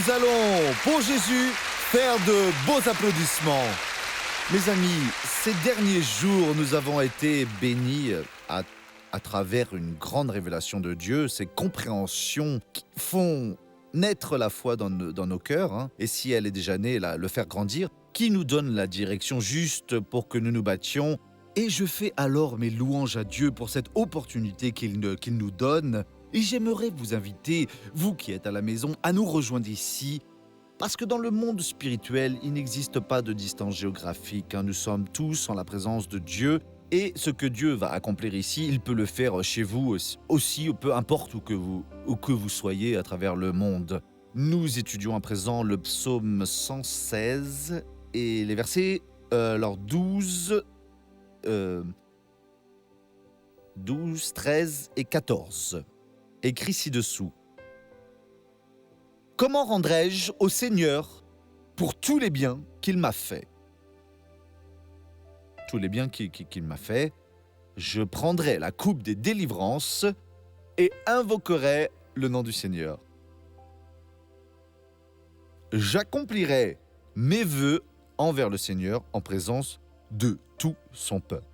nous allons, pour Jésus, faire de beaux applaudissements. Mes amis, ces derniers jours, nous avons été bénis à travers une grande révélation de Dieu, ces compréhensions qui font naître la foi dans nos cœurs, hein, et si elle est déjà née, le faire grandir, qui nous donne la direction juste pour que nous nous battions. Et je fais alors mes louanges à Dieu pour cette opportunité qu'il nous donne. Et j'aimerais vous inviter, vous qui êtes à la maison, à nous rejoindre ici. Parce que dans le monde spirituel, il n'existe pas de distance géographique. Nous sommes tous en la présence de Dieu. Et ce que Dieu va accomplir ici, il peut le faire chez vous aussi, peu importe où que vous soyez à travers le monde. Nous étudions à présent le psaume 116 et les versets 12, 13 et 14. Écrit ci-dessous. Comment rendrai-je au Seigneur pour tous les biens qu'il m'a faits ? Tous les biens qu'il m'a faits, je prendrai la coupe des délivrances et invoquerai le nom du Seigneur. J'accomplirai mes vœux envers le Seigneur en présence de tout son peuple.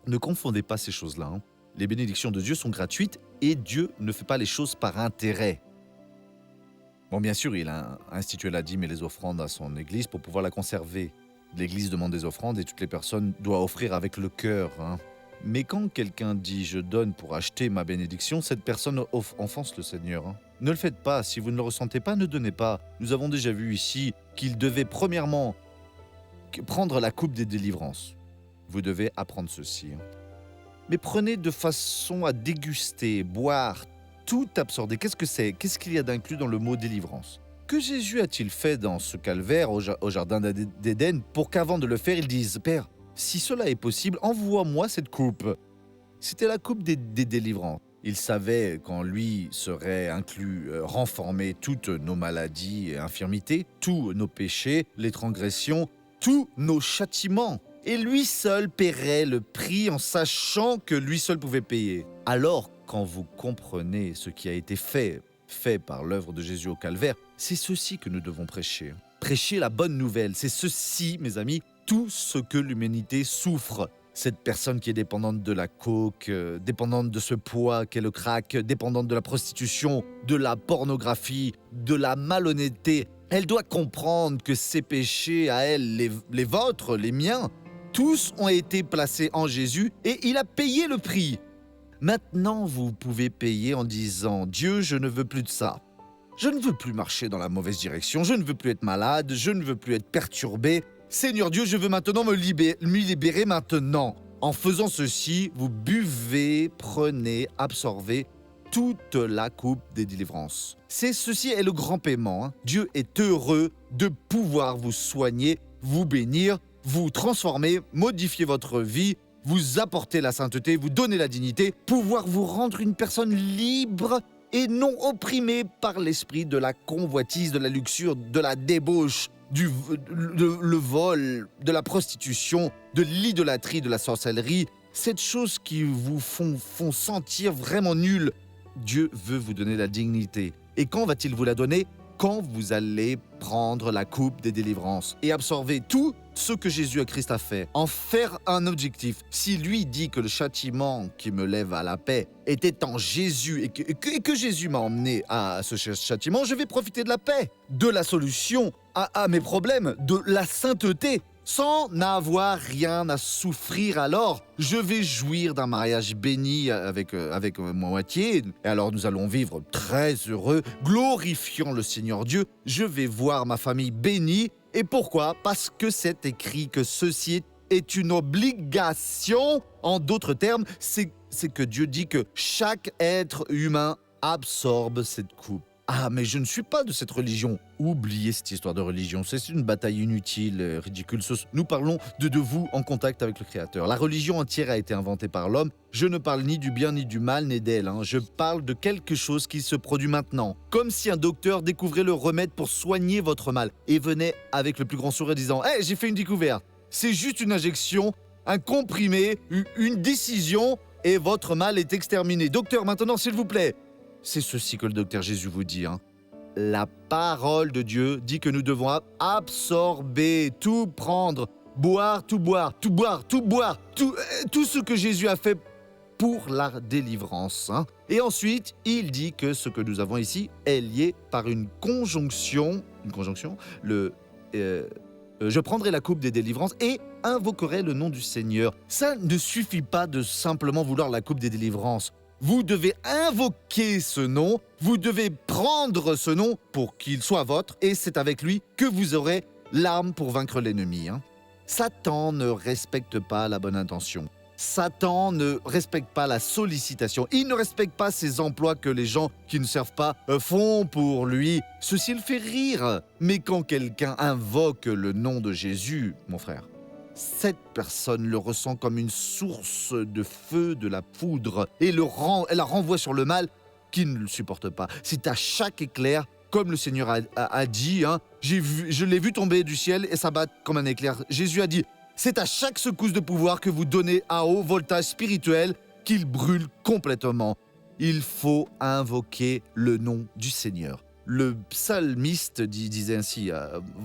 Ne confondez pas ces choses-là. Hein. Les bénédictions de Dieu sont gratuites et Dieu ne fait pas les choses par intérêt. Bon, bien sûr, il a institué la dîme et les offrandes à son église pour pouvoir la conserver. L'église demande des offrandes et toutes les personnes doivent offrir avec le cœur. Hein. Mais quand quelqu'un dit « je donne pour acheter ma bénédiction », cette personne offense le Seigneur. Hein. Ne le faites pas. Si vous ne le ressentez pas, ne donnez pas. Nous avons déjà vu ici qu'il devait premièrement prendre la coupe des délivrances. Vous devez apprendre ceci. Hein. Mais prenez de façon à déguster, boire, tout absorber. Qu'est-ce que c'est ? Qu'est-ce qu'il y a d'inclus dans le mot délivrance ? Que Jésus a-t-il fait dans ce calvaire au jardin d'Éden pour qu'avant de le faire, il dise « Père, si cela est possible, envoie-moi cette coupe ». C'était la coupe des délivrances. Il savait qu'en lui seraient inclus, renformés toutes nos maladies et infirmités, tous nos péchés, les transgressions, tous nos châtiments. Et lui seul paierait le prix en sachant que lui seul pouvait payer. Alors, quand vous comprenez ce qui a été fait par l'œuvre de Jésus au calvaire, c'est ceci que nous devons prêcher. Prêcher la bonne nouvelle, c'est ceci, mes amis, tout ce que l'humanité souffre. Cette personne qui est dépendante de la coke, dépendante de ce poids qu'est le crack, dépendante de la prostitution, de la pornographie, de la malhonnêteté, elle doit comprendre que ses péchés à elle, les vôtres, les miens, tous ont été placés en Jésus et il a payé le prix. Maintenant, vous pouvez payer en disant « Dieu, je ne veux plus de ça. Je ne veux plus marcher dans la mauvaise direction, je ne veux plus être malade, je ne veux plus être perturbé. Seigneur Dieu, je veux maintenant me libérer maintenant. » En faisant ceci, vous buvez, prenez, absorbez toute la coupe des délivrances. Ceci est le grand paiement. Hein. Dieu est heureux de pouvoir vous soigner, vous bénir, vous transformer, modifier votre vie, vous apporter la sainteté, vous donner la dignité, pouvoir vous rendre une personne libre et non opprimée par l'esprit de la convoitise, de la luxure, de la débauche, le vol, de la prostitution, de l'idolâtrie, de la sorcellerie. Cette chose qui vous font sentir vraiment nul. Dieu veut vous donner la dignité. Et quand va-t-il vous la donner ? Quand vous allez prendre la coupe des délivrances et absorber tout ce que Jésus-Christ a fait, en faire un objectif. Si lui dit que le châtiment qui me lève à la paix était en Jésus et que Jésus m'a emmené à ce châtiment, je vais profiter de la paix, de la solution à mes problèmes, de la sainteté. Sans n'avoir rien à souffrir, alors je vais jouir d'un mariage béni avec ma moitié. Et alors nous allons vivre très heureux, glorifiant le Seigneur Dieu. Je vais voir ma famille bénie. Et pourquoi ? Parce que c'est écrit que ceci est une obligation. En d'autres termes, c'est que Dieu dit que chaque être humain absorbe cette coupe. Ah, mais je ne suis pas de cette religion. Oubliez cette histoire de religion, c'est une bataille inutile, ridicule. Nous parlons de vous en contact avec le Créateur. La religion entière a été inventée par l'homme. Je ne parle ni du bien, ni du mal, ni d'elle. Je parle de quelque chose qui se produit maintenant. Comme si un docteur découvrait le remède pour soigner votre mal et venait avec le plus grand sourire disant « Hey, j'ai fait une découverte. C'est juste une injection, un comprimé, une décision et votre mal est exterminé. Docteur, maintenant, s'il vous plaît. » C'est ceci que le docteur Jésus vous dit. La parole de Dieu dit que nous devons absorber, tout prendre, boire, tout boire, tout boire, tout boire, tout ce que Jésus a fait pour la délivrance. Et ensuite, il dit que ce que nous avons ici est lié par une conjonction, je prendrai la coupe des délivrances et invoquerai le nom du Seigneur. Ça ne suffit pas de simplement vouloir la coupe des délivrances. Vous devez invoquer ce nom, vous devez prendre ce nom pour qu'il soit votre, et c'est avec lui que vous aurez l'arme pour vaincre l'ennemi. Satan ne respecte pas la bonne intention. Satan ne respecte pas la sollicitation. Il ne respecte pas ces emplois que les gens qui ne servent pas font pour lui. Ceci le fait rire. Mais quand quelqu'un invoque le nom de Jésus, mon frère, cette personne le ressent comme une source de feu, de la poudre, et elle la renvoie sur le mal qu'il ne le supporte pas. C'est à chaque éclair, comme le Seigneur a dit, je l'ai vu tomber du ciel et s'abattre comme un éclair. Jésus a dit, c'est à chaque secousse de pouvoir que vous donnez à haut voltage spirituel qu'il brûle complètement. Il faut invoquer le nom du Seigneur. Le psalmiste disait ainsi,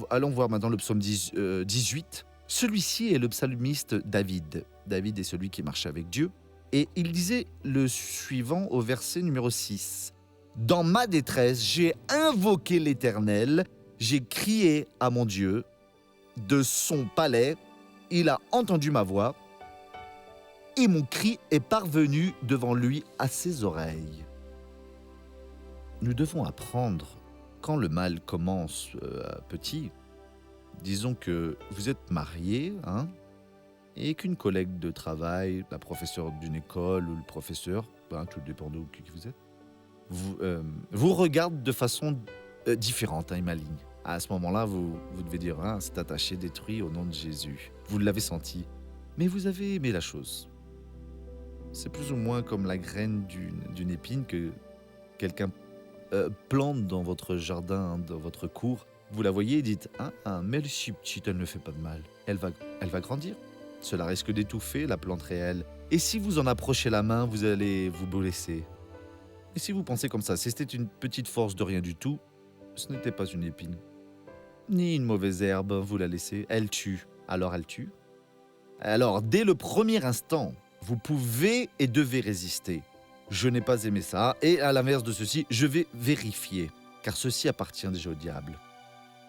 allons voir maintenant le psaume 18. Celui-ci est le psalmiste David. David est celui qui marche avec Dieu. Et il disait le suivant au verset numéro 6. « Dans ma détresse, j'ai invoqué l'Éternel, j'ai crié à mon Dieu. De son palais, il a entendu ma voix, et mon cri est parvenu devant lui à ses oreilles. » Nous devons apprendre, quand le mal commence petit, disons que vous êtes marié, et qu'une collègue de travail, la professeure d'une école ou le professeur, tout dépend de qui vous êtes, vous regarde de façon différente, il maligne. À ce moment-là, vous devez dire, c'est attaché, détruit au nom de Jésus. Vous l'avez senti, mais vous avez aimé la chose. C'est plus ou moins comme la graine d'une épine que quelqu'un plante dans votre jardin, dans votre cour. Vous la voyez et dites, mais elle est si petite, elle ne fait pas de mal. Elle va grandir. Cela risque d'étouffer la plante réelle. Et si vous en approchez la main, vous allez vous blesser. Et si vous pensez comme ça, si c'était une petite force de rien du tout, ce n'était pas une épine. Ni une mauvaise herbe, vous la laissez, elle tue. Alors elle tue. Alors, dès le premier instant, vous pouvez et devez résister. Je n'ai pas aimé ça, et à l'inverse de ceci, je vais vérifier, car ceci appartient déjà au diable.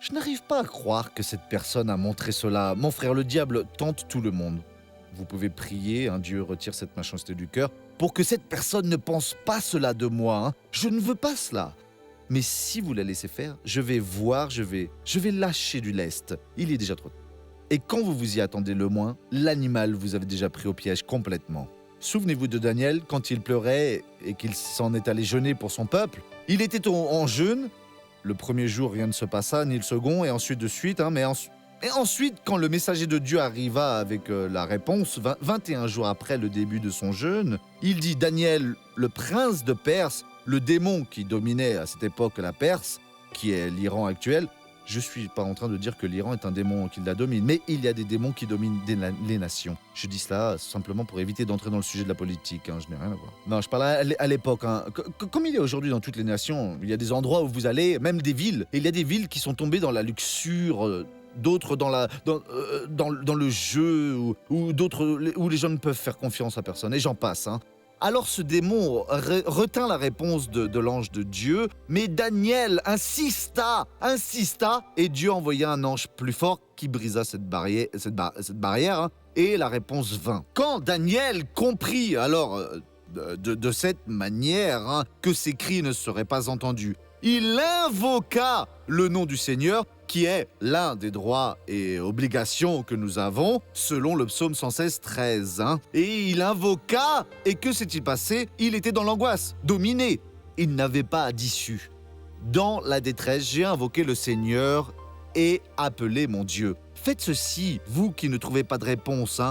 Je n'arrive pas à croire que cette personne a montré cela. Mon frère, le diable tente tout le monde. Vous pouvez prier, Dieu retire cette méchanceté du cœur, pour que cette personne ne pense pas cela de moi. Je ne veux pas cela. Mais si vous la laissez faire, je vais voir, je vais lâcher du lest. Il est déjà trop tard. Et quand vous vous y attendez le moins, l'animal vous avait déjà pris au piège complètement. Souvenez-vous de Daniel, quand il pleurait et qu'il s'en est allé jeûner pour son peuple. Il était en jeûne. Le premier jour, rien ne se passa, ni le second, et ensuite de suite. Et ensuite, quand le messager de Dieu arriva avec la réponse, 21 jours après le début de son jeûne, il dit « Daniel, le prince de Perse, le démon qui dominait à cette époque la Perse, qui est l'Iran actuel, je ne suis pas en train de dire que l'Iran est un démon qui la domine, mais il y a des démons qui dominent les nations. Je dis cela simplement pour éviter d'entrer dans le sujet de la politique, je n'ai rien à voir. Non, je parle à l'époque. Comme il est aujourd'hui dans toutes les nations, il y a des endroits où vous allez, même des villes, et il y a des villes qui sont tombées dans la luxure, d'autres dans le jeu, ou d'autres où les gens ne peuvent faire confiance à personne, et j'en passe. Alors ce démon retint la réponse de l'ange de Dieu, mais Daniel insista, et Dieu envoya un ange plus fort qui brisa cette barrière, et la réponse vint. Quand Daniel comprit alors de cette manière que ses cris ne seraient pas entendus, il invoqua le nom du Seigneur, qui est l'un des droits et obligations que nous avons, selon le psaume 116, 13. Et il invoqua, et que s'est-il passé? Il était dans l'angoisse, dominé. Il n'avait pas d'issue. Dans la détresse, j'ai invoqué le Seigneur et appelé mon Dieu. Faites ceci, vous qui ne trouvez pas de réponse.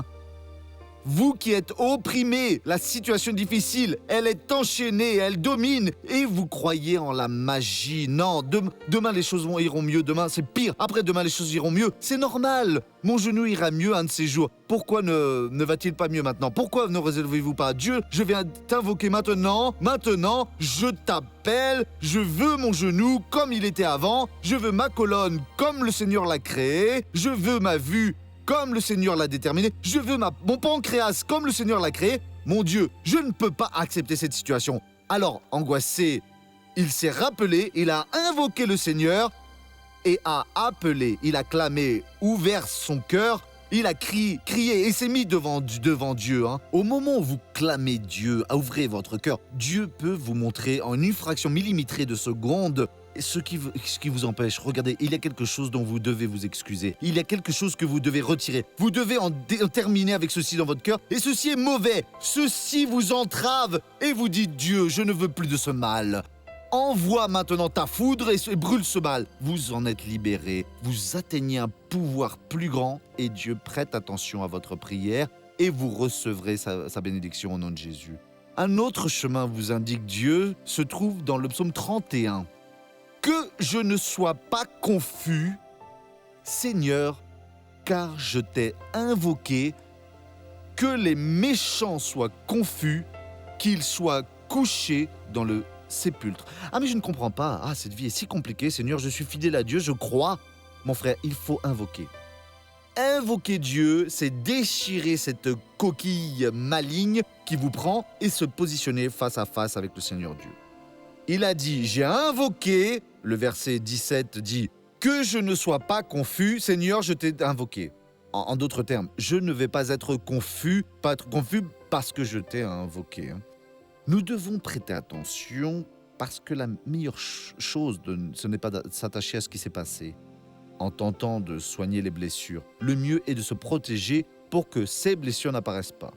Vous qui êtes opprimés, la situation est difficile, elle est enchaînée, elle domine, et vous croyez en la magie. Non, demain les choses iront mieux, demain c'est pire, après-demain les choses iront mieux, c'est normal. Mon genou ira mieux un de ces jours. Pourquoi ne va-t-il pas mieux maintenant? Pourquoi ne résolvez-vous pas? Dieu, je viens t'invoquer maintenant, je t'appelle, je veux mon genou comme il était avant, je veux ma colonne comme le Seigneur l'a créé, je veux ma vue comme le Seigneur l'a déterminé, je veux mon pancréas comme le Seigneur l'a créé. Mon Dieu, je ne peux pas accepter cette situation. Alors, angoissé, il s'est rappelé, il a invoqué le Seigneur et a appelé, il a clamé, ouvert son cœur, il a crié et s'est mis devant Dieu. Au moment où vous clamez Dieu, ouvrez votre cœur, Dieu peut vous montrer en une fraction millimétrée de seconde ce qui vous empêche. Regardez, il y a quelque chose dont vous devez vous excuser. Il y a quelque chose que vous devez retirer. Vous devez en terminer avec ceci dans votre cœur. Et ceci est mauvais. Ceci vous entrave. Et vous dites, Dieu, je ne veux plus de ce mal. Envoie maintenant ta foudre et brûle ce mal. Vous en êtes libéré. Vous atteignez un pouvoir plus grand et Dieu prête attention à votre prière et vous recevrez sa bénédiction au nom de Jésus. Un autre chemin vous indique Dieu se trouve dans le psaume 31. Que je ne sois pas confus, Seigneur, car je t'ai invoqué, que les méchants soient confus, qu'ils soient couchés dans le sépulcre. Ah mais je ne comprends pas, cette vie est si compliquée, Seigneur, je suis fidèle à Dieu, je crois. Mon frère, il faut invoquer. Invoquer Dieu, c'est déchirer cette coquille maligne qui vous prend et se positionner face à face avec le Seigneur Dieu. Il a dit, j'ai invoqué, le verset 17 dit, que je ne sois pas confus, Seigneur, je t'ai invoqué. En d'autres termes, je ne vais pas être confus parce que je t'ai invoqué. Nous devons prêter attention parce que la meilleure chose, ce n'est pas de s'attacher à ce qui s'est passé. En tentant de soigner les blessures, le mieux est de se protéger pour que ces blessures n'apparaissent pas.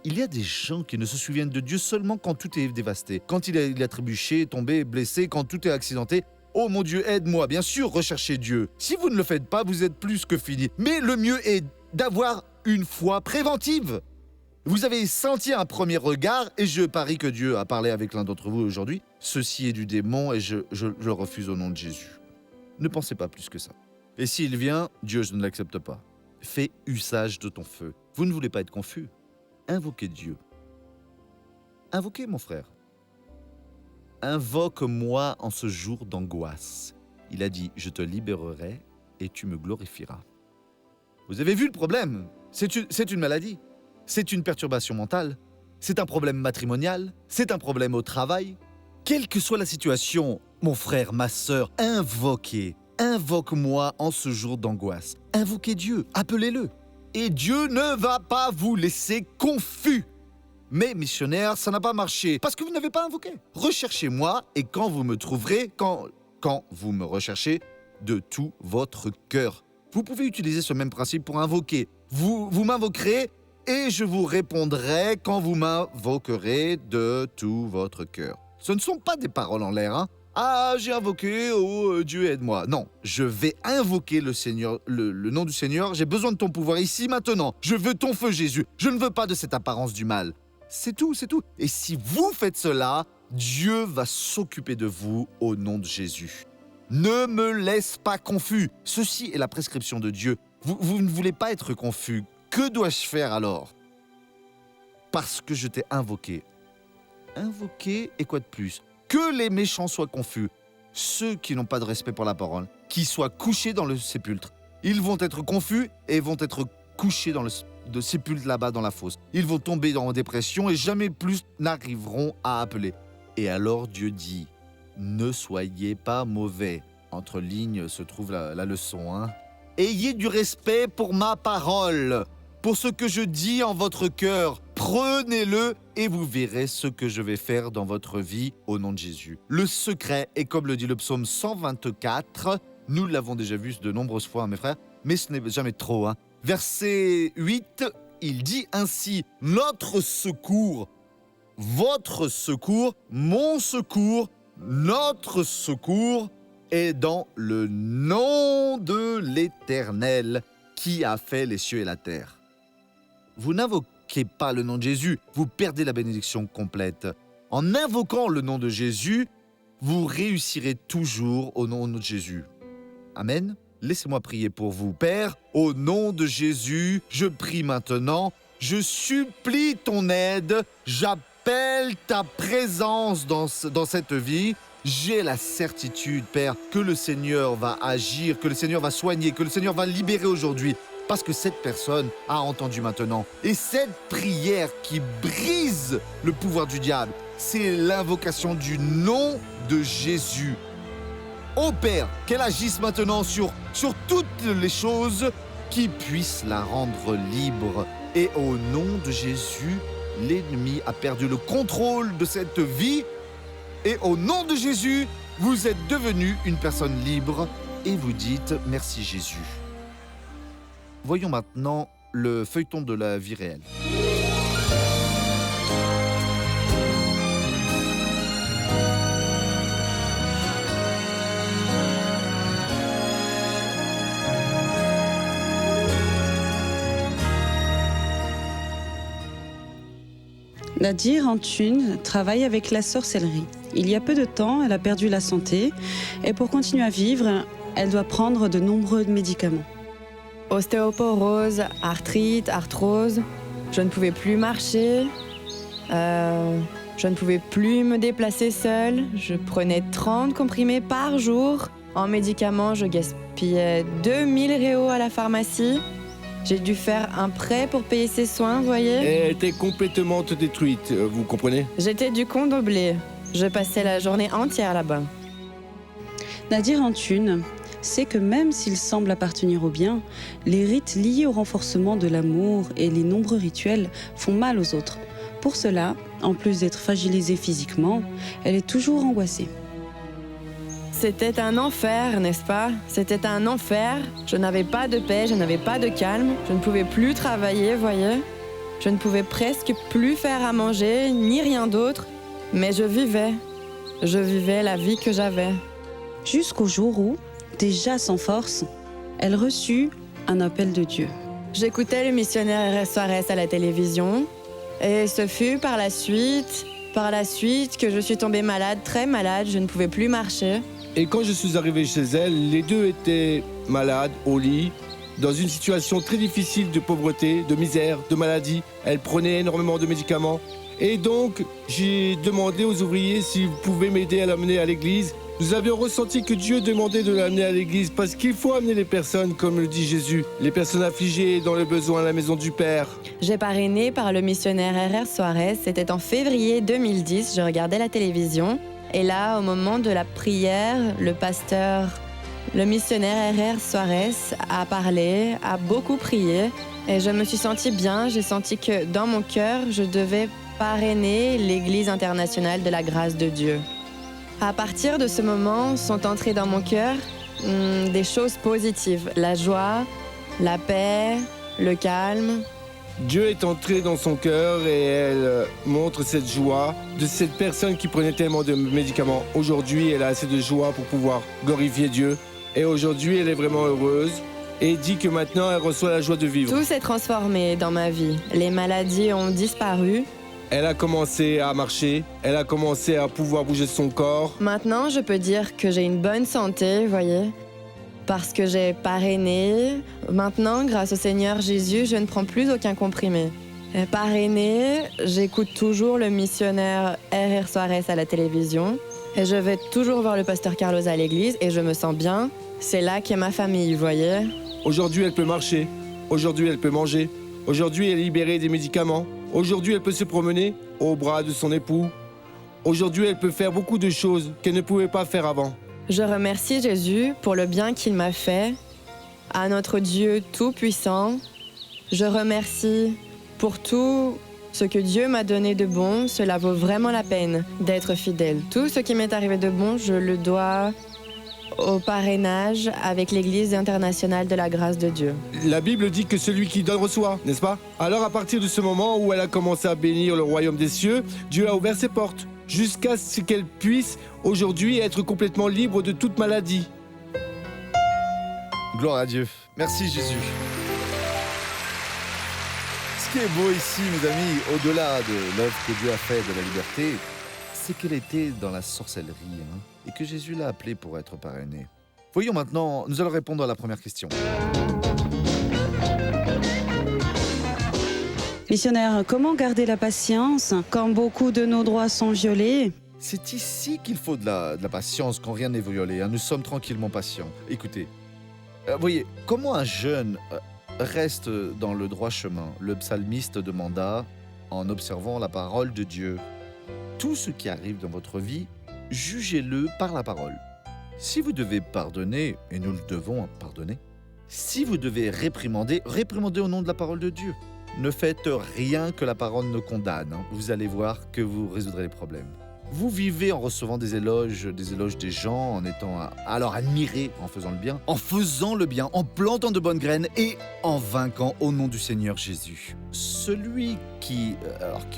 Il y a des gens qui ne se souviennent de Dieu seulement quand tout est dévasté, quand il a trébuché, tombé, blessé, quand tout est accidenté. Oh mon Dieu, aide-moi, bien sûr, recherchez Dieu. Si vous ne le faites pas, vous êtes plus que fini. Mais le mieux est d'avoir une foi préventive. Vous avez senti un premier regard et je parie que Dieu a parlé avec l'un d'entre vous aujourd'hui. Ceci est du démon et je le refuse au nom de Jésus. Ne pensez pas plus que ça. Et s'il vient, Dieu, je ne l'accepte pas. Fais usage de ton feu. Vous ne voulez pas être confus. Invoquez Dieu. Invoquez mon frère. Invoque-moi en ce jour d'angoisse. Il a dit, je te libérerai et tu me glorifieras. Vous avez vu le problème? C'est une maladie. C'est une perturbation mentale. C'est un problème matrimonial. C'est un problème au travail. Quelle que soit la situation, mon frère, ma sœur, invoque-moi en ce jour d'angoisse. Invoquez Dieu, appelez-le. Et Dieu ne va pas vous laisser confus. Mais missionnaire, ça n'a pas marché parce que vous n'avez pas invoqué. Recherchez-moi et quand vous me trouverez, quand vous me recherchez de tout votre cœur. Vous pouvez utiliser ce même principe pour invoquer. Vous m'invoquerez et je vous répondrai quand vous m'invoquerez de tout votre cœur. Ce ne sont pas des paroles en l'air, hein. Ah, j'ai invoqué, oh Dieu aide-moi. Non, je vais invoquer le Seigneur, le nom du Seigneur. J'ai besoin de ton pouvoir ici, maintenant. Je veux ton feu, Jésus. Je ne veux pas de cette apparence du mal. C'est tout, c'est tout. Et si vous faites cela, Dieu va s'occuper de vous au nom de Jésus. Ne me laisse pas confus. Ceci est la prescription de Dieu. Vous ne voulez pas être confus. Que dois-je faire alors? Parce que je t'ai invoqué. Invoqué et quoi de plus? Que les méchants soient confus, ceux qui n'ont pas de respect pour la parole, qui soient couchés dans le sépulcre. Ils vont être confus et vont être couchés dans le sépulcre là-bas dans la fosse. Ils vont tomber en dépression et jamais plus n'arriveront à appeler. Et alors Dieu dit, ne soyez pas mauvais. Entre lignes se trouve la leçon, hein. Ayez du respect pour ma parole, pour ce que je dis en votre cœur. Prenez-le et vous verrez ce que je vais faire dans votre vie au nom de Jésus. Le secret est comme le dit le psaume 124, nous l'avons déjà vu de nombreuses fois, mes frères, mais ce n'est jamais trop. Verset 8, il dit ainsi, notre secours, votre secours, mon secours, notre secours est dans le nom de l'Éternel qui a fait les cieux et la terre. vous n'invoquez pas le nom de Jésus, vous perdez la bénédiction complète. En invoquant le nom de Jésus, vous réussirez toujours au nom de Jésus. Amen. Laissez-moi prier pour vous. Père, au nom de Jésus, je prie maintenant, je supplie ton aide, j'appelle ta présence dans cette vie. J'ai la certitude, Père, que le Seigneur va agir, que le Seigneur va soigner, que le Seigneur va libérer aujourd'hui. Parce que cette personne a entendu maintenant. Et cette prière qui brise le pouvoir du diable, c'est l'invocation du nom de Jésus. Ô Père, qu'elle agisse maintenant sur toutes les choses qui puissent la rendre libre. Et au nom de Jésus, l'ennemi a perdu le contrôle de cette vie. Et au nom de Jésus, vous êtes devenu une personne libre et vous dites merci Jésus. Voyons maintenant le feuilleton de la vie réelle. Nadir Antunes travaille avec la sorcellerie. Il y a peu de temps, elle a perdu la santé et pour continuer à vivre, elle doit prendre de nombreux médicaments. Ostéoporose, arthrite, arthrose. Je ne pouvais plus marcher. Je ne pouvais plus me déplacer seule. Je prenais 30 comprimés par jour. En médicaments, je gaspillais 2000 € à la pharmacie. J'ai dû faire un prêt pour payer ses soins, vous voyez. Elle était complètement détruite, vous comprenez? J'étais du condoblé. Je passais la journée entière là-bas. Nadir Antunes sait que même s'il semble appartenir au bien, les rites liés au renforcement de l'amour et les nombreux rituels font mal aux autres. Pour cela, en plus d'être fragilisée physiquement, elle est toujours angoissée. C'était un enfer, n'est-ce pas? C'était un enfer. Je n'avais pas de paix, je n'avais pas de calme. Je ne pouvais plus travailler, voyez. Je ne pouvais presque plus faire à manger, ni rien d'autre. Mais je vivais. Je vivais la vie que j'avais. Jusqu'au jour où, déjà sans force, elle reçut un appel de Dieu. J'écoutais le missionnaire R.R. Soares à la télévision. Et ce fut par la suite que je suis tombée malade, très malade. Je ne pouvais plus marcher. Et quand je suis arrivé chez elle, les deux étaient malades, au lit, dans une situation très difficile de pauvreté, de misère, de maladie. Elle prenait énormément de médicaments. Et donc, j'ai demandé aux ouvriers si vous pouvez m'aider à l'amener à l'église. Nous avions ressenti que Dieu demandait de l'amener à l'église parce qu'il faut amener les personnes, comme le dit Jésus, les personnes affligées dans le besoin à la maison du Père. J'ai parrainé par le missionnaire R.R. Soares. C'était en février 2010. Je regardais la télévision. Et là, au moment de la prière, le missionnaire R.R. Soares a parlé, a beaucoup prié. Et je me suis sentie bien. J'ai senti que dans mon cœur, je devais parrainer l'Église internationale de la grâce de Dieu. À partir de ce moment, sont entrées dans mon cœur des choses positives. La joie, la paix, le calme. Dieu est entré dans son cœur et elle montre cette joie de cette personne qui prenait tellement de médicaments. Aujourd'hui, elle a assez de joie pour pouvoir glorifier Dieu. Et aujourd'hui, elle est vraiment heureuse et dit que maintenant, elle reçoit la joie de vivre. Tout s'est transformé dans ma vie. Les maladies ont disparu. Elle a commencé à marcher, elle a commencé à pouvoir bouger son corps. Maintenant, je peux dire que j'ai une bonne santé, vous voyez. Parce que j'ai parrainé. Maintenant, grâce au Seigneur Jésus, je ne prends plus aucun comprimé. Parrainé, j'écoute toujours le missionnaire R.R. Soares à la télévision. Et je vais toujours voir le pasteur Carlos à l'église et je me sens bien. C'est là qu'est ma famille, vous voyez. Aujourd'hui, elle peut marcher. Aujourd'hui, elle peut manger. Aujourd'hui, elle est libérée des médicaments. Aujourd'hui, elle peut se promener au bras de son époux. Aujourd'hui, elle peut faire beaucoup de choses qu'elle ne pouvait pas faire avant. Je remercie Jésus pour le bien qu'il m'a fait, à notre Dieu tout-puissant. Je remercie pour tout ce que Dieu m'a donné de bon. Cela vaut vraiment la peine d'être fidèle. Tout ce qui m'est arrivé de bon, je le dois au parrainage avec l'Église internationale de la grâce de Dieu. La Bible dit que celui qui donne reçoit, n'est-ce pas? Alors à partir de ce moment où elle a commencé à bénir le royaume des cieux, Dieu a ouvert ses portes jusqu'à ce qu'elle puisse aujourd'hui être complètement libre de toute maladie. Gloire à Dieu. Merci Jésus. Ce qui est beau ici, mes amis, au-delà de l'œuvre que Dieu a faite de la liberté, c'est qu'elle était dans la sorcellerie, et que Jésus l'a appelée pour être parrainée. Voyons maintenant, nous allons répondre à la première question. Missionnaire, comment garder la patience quand beaucoup de nos droits sont violés? C'est ici qu'il faut de la patience quand rien n'est violé. Nous sommes tranquillement patients. Écoutez, voyez, comment un jeune reste dans le droit chemin? Le psalmiste demanda en observant la parole de Dieu. Tout ce qui arrive dans votre vie, jugez-le par la parole. Si vous devez pardonner, et nous le devons pardonner, si vous devez réprimander, réprimandez au nom de la parole de Dieu. Ne faites rien que la parole ne condamne. Vous allez voir que vous résoudrez les problèmes. Vous vivez en recevant des éloges des gens, en étant alors admiré en faisant le bien, en plantant de bonnes graines et en vainquant au nom du Seigneur Jésus. Celui qui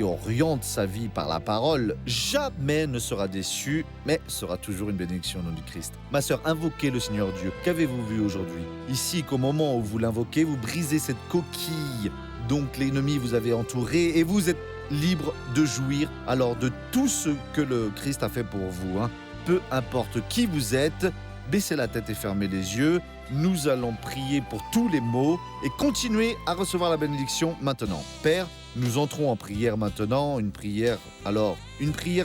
oriente sa vie par la parole, jamais ne sera déçu, mais sera toujours une bénédiction au nom du Christ. Ma sœur, invoquez le Seigneur Dieu. Qu'avez-vous vu aujourd'hui? Ici, qu'au moment où vous l'invoquez, vous brisez cette coquille. Donc l'ennemi vous avait entouré et vous êtes libre de jouir alors de tout ce que le Christ a fait pour vous. Peu importe qui vous êtes, baissez la tête et fermez les yeux. Nous allons prier pour tous les maux et continuer à recevoir la bénédiction maintenant. Père, nous entrons en prière maintenant, une prière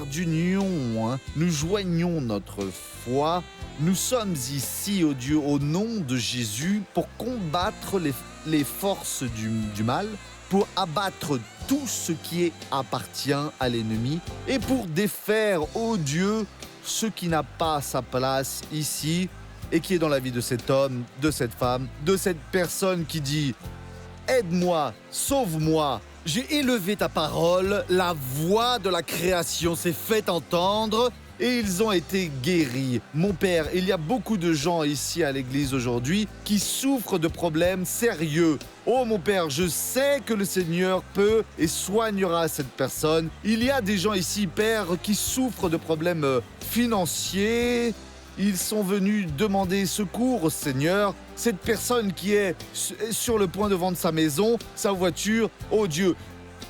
d'union. Nous joignons notre foi. Nous sommes ici, ô Dieu, au nom de Jésus, pour combattre les forces du mal, pour abattre tout ce qui appartient à l'ennemi et pour défaire, ô Dieu, ce qui n'a pas sa place ici et qui est dans la vie de cet homme, de cette femme, de cette personne qui dit « Aide-moi, sauve-moi ». J'ai élevé ta parole, la voix de la création s'est fait entendre et ils ont été guéris. Mon Père, il y a beaucoup de gens ici à l'église aujourd'hui qui souffrent de problèmes sérieux. Oh mon Père, je sais que le Seigneur peut et soignera cette personne. Il y a des gens ici, Père, qui souffrent de problèmes financiers. Ils sont venus demander secours au Seigneur. Cette personne qui est sur le point de vendre sa maison, sa voiture, oh Dieu,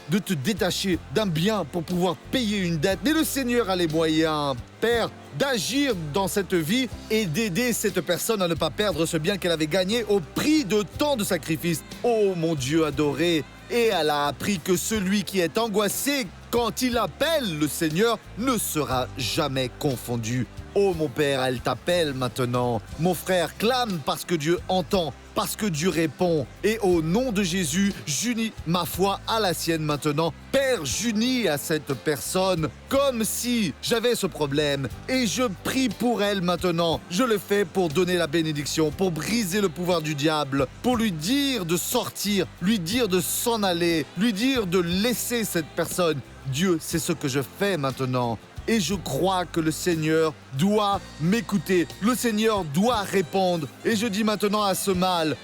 de te détacher d'un bien pour pouvoir payer une dette. Mais le Seigneur a les moyens, Père, d'agir dans cette vie et d'aider cette personne à ne pas perdre ce bien qu'elle avait gagné au prix de tant de sacrifices. Oh mon Dieu adoré, et elle a appris que celui qui est angoissé quand il appelle le Seigneur ne sera jamais confondu. Oh mon Père, elle t'appelle maintenant. Mon frère clame parce que Dieu entend, parce que Dieu répond. Et au nom de Jésus, j'unis ma foi à la sienne maintenant. Père, j'unis à cette personne comme si j'avais ce problème. Et je prie pour elle maintenant. Je le fais pour donner la bénédiction, pour briser le pouvoir du diable, pour lui dire de sortir, lui dire de s'en aller, lui dire de laisser cette personne. Dieu, c'est ce que je fais maintenant. Et je crois que le Seigneur doit m'écouter. Le Seigneur doit répondre. Et je dis maintenant à ce mal,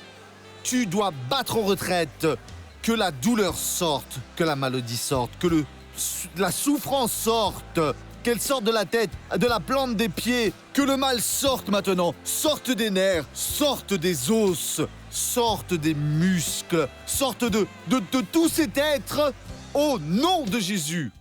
tu dois battre en retraite. Que la douleur sorte, que la maladie sorte, que la souffrance sorte, qu'elle sorte de la tête, de la plante des pieds, que le mal sorte maintenant, sorte des nerfs, sorte des os, sorte des muscles, sorte de tout cet être au nom de Jésus.